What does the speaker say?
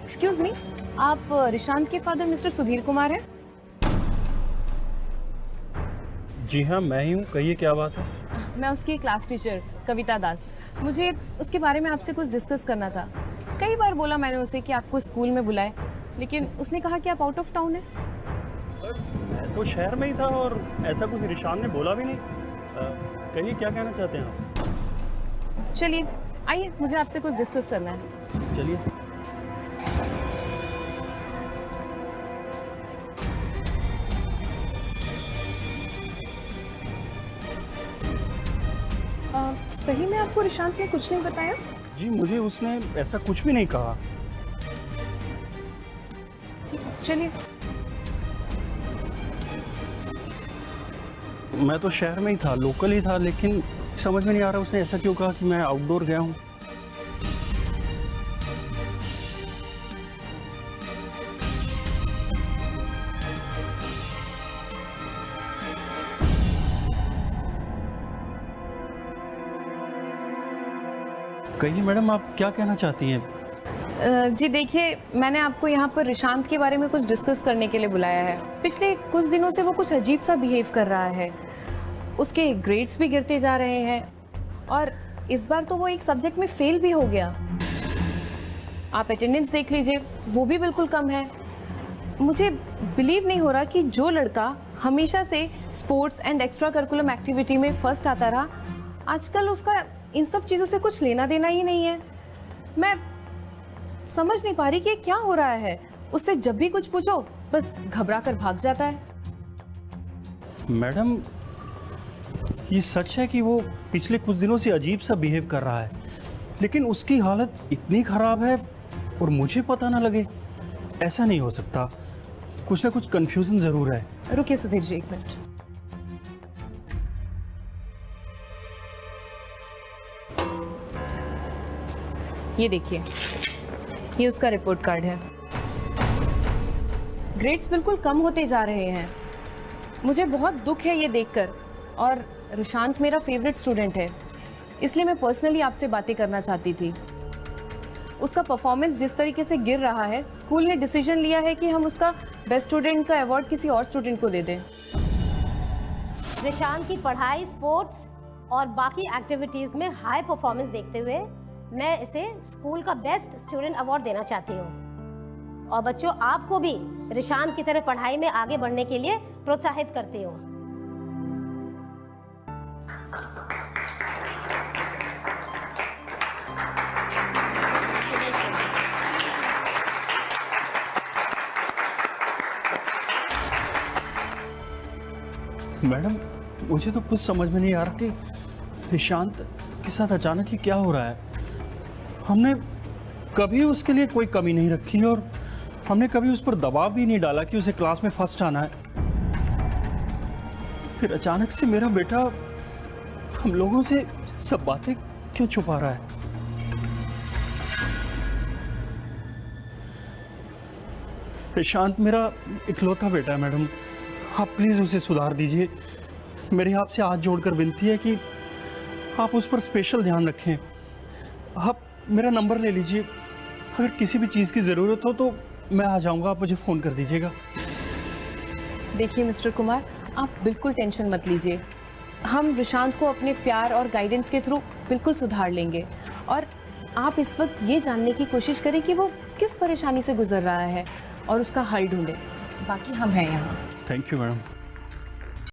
Excuse me, आप रिशांत के father mister Sudhir Kumar हैं? जी हाँ, मैं ही हूँ। कहिए क्या बात है? मैं उसकी क्लास टीचर कविता दास। मुझे उसके बारे में आपसे कुछ डिस्कस करना था। कई बार बोला मैंने उसे कि आपको स्कूल में बुलाए, लेकिन उसने कहा कि आप आउट ऑफ टाउन हैं। मैं तो शहर में ही था और ऐसा कुछ रिशान ने बोला भी नहीं। कहिए क्या कहना चाहते हैं आप? चलिए आइए, मुझे आपसे कुछ डिस्कस करना है। चलिए। सही में आपको रिशांत ने कुछ नहीं बताया? जी, मुझे उसने ऐसा कुछ भी नहीं कहा। ठीक, चलिए। मैं तो शहर में ही था, लोकल ही था, लेकिन समझ में नहीं आ रहा उसने ऐसा क्यों कहा कि मैं आउटडोर गया हूँ। कहिए मैडम, आप क्या कहना चाहती हैं? जी देखिए, मैंने आपको यहाँ पर रिशांत के बारे में कुछ डिस्कस करने के लिए बुलाया है। पिछले कुछ दिनों से वो कुछ अजीब सा बिहेव कर रहा है। उसके ग्रेड्स भी गिरते जा रहे हैं और इस बार तो वो एक सब्जेक्ट में फेल भी हो गया। आप अटेंडेंस देख लीजिए, वो भी बिल्कुल कम है। मुझे बिलीव नहीं हो रहा कि जो लड़का हमेशा से sports and extra curriculum activity में फर्स्ट आता रहा, आजकल उसका इन सब चीज़ों से कुछ लेना देना ही नहीं है। मैं समझ नहीं पा रही कि क्या हो रहा है। उससे जब भी कुछ पूछो बस घबरा कर भाग जाता है। मैडम, ये सच है कि वो पिछले कुछ दिनों से अजीब सा बिहेव कर रहा है, लेकिन उसकी हालत इतनी ख़राब है और मुझे पता ना लगे। ऐसा नहीं हो सकता, कुछ ना कुछ कंफ्यूजन ज़रूर है। रुकिए सुधीर जी, एक मिनट। ये देखिए, ये उसका रिपोर्ट कार्ड है। ग्रेड्स बिल्कुल कम होते जा रहे हैं। मुझे बहुत दुख है ये देखकर, और रिशांत मेरा फेवरेट स्टूडेंट है, इसलिए मैं पर्सनली आपसे बातें करना चाहती थी। उसका परफॉर्मेंस जिस तरीके से गिर रहा है, स्कूल ने डिसीजन लिया है कि हम उसका बेस्ट स्टूडेंट का अवार्ड किसी और स्टूडेंट को दे दें। रिशांत की पढ़ाई, स्पोर्ट्स और बाकी एक्टिविटीज़ में हाई परफॉर्मेंस देखते हुए मैं इसे स्कूल का बेस्ट स्टूडेंट अवार्ड देना चाहती हूँ। और बच्चों, आपको भी रिशांत की तरह पढ़ाई में आगे बढ़ने के लिए प्रोत्साहित करती हूँ। मैडम, मुझे तो कुछ समझ में नहीं आ रहा कि रिशांत के साथ अचानक ही क्या हो रहा है। हमने कभी उसके लिए कोई कमी नहीं रखी और हमने कभी उस पर दबाव भी नहीं डाला कि उसे क्लास में फर्स्ट आना है। फिर अचानक से मेरा बेटा हम लोगों से सब बातें क्यों छुपा रहा है? रिशांत मेरा इकलौता बेटा है मैडम, आप प्लीज़ उसे सुधार दीजिए। मेरे आपसे हाथ जोड़कर विनती है कि आप उस पर स्पेशल ध्यान रखें। आप मेरा नंबर ले लीजिए, अगर किसी भी चीज़ की ज़रूरत हो तो मैं आ जाऊंगा, आप मुझे फ़ोन कर दीजिएगा। देखिए मिस्टर कुमार, आप बिल्कुल टेंशन मत लीजिए। हम रिशांत को अपने प्यार और गाइडेंस के थ्रू बिल्कुल सुधार लेंगे। और आप इस वक्त ये जानने की कोशिश करें कि वो किस परेशानी से गुजर रहा है और उसका हल ढूंढें। बाकी हम हैं यहाँ। Thank you madam.